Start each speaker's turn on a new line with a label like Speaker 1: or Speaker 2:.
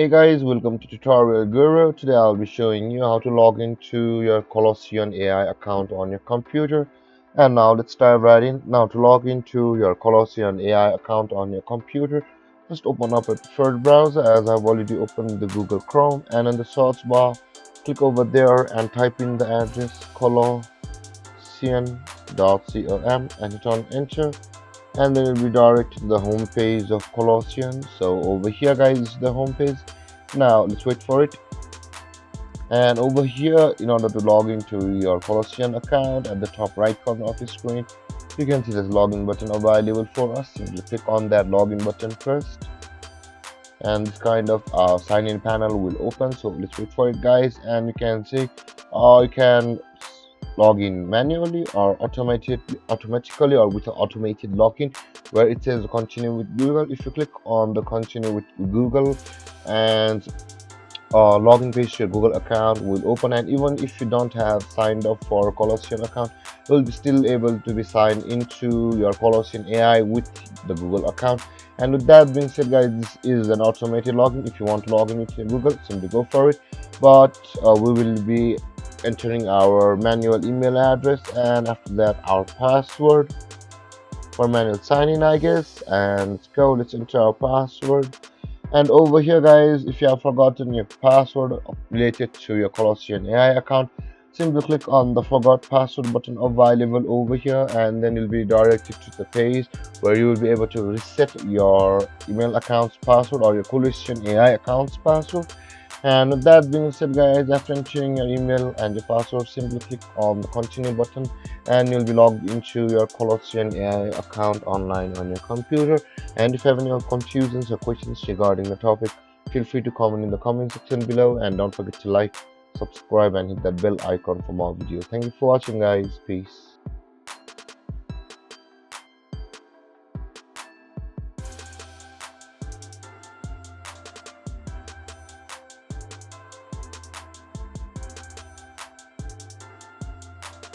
Speaker 1: Hey guys, welcome to Tutorial Guru. Today I'll be showing you how to log into your Colossyan AI account on your computer. And now let's dive right in. Now to log into your Colossyan AI account on your computer, just open up a preferred browser as I've already opened the Google Chrome, and in the search bar, click over there and type in the address colossyan.com and hit on enter, and then it will be directed to the home page of Colossyan. So over here guys is the home page. Now let's wait for it. And over here, in order to log into your Colossyan account, at the top right corner of your screen, you can see this login button available for us. Simply click on that login button first, and this kind of sign in panel will open. So let's wait for it guys, and you can see you can log in manually or automatically or with an automated login, where it says continue with Google. If you click on the continue with Google, and login page to your Google account will open, and even if you don't have signed up for a Colossyan account, you'll be still able to be signed into your Colossyan AI with the Google account. And with that being said guys, this is an automated login. If you want to log in with your Google, simply go for it, but we will be entering our manual email address, and after that our password for manual sign in, I guess. And let's enter our password. And over here guys, if you have forgotten your password related to your Colossyan AI account, simply click on the forgot password button available over here, and then you'll be directed to the page where you will be able to reset your email account's password or your Colossyan AI account's password. And with that being said guys, after entering your email and your password, simply click on the continue button, and you'll be logged into your Colossyan AI account online on your computer. And if you have any confusions or questions regarding the topic, feel free to comment in the comment section below, and don't forget to like, subscribe and hit that bell icon for more videos. Thank you for watching guys. Peace.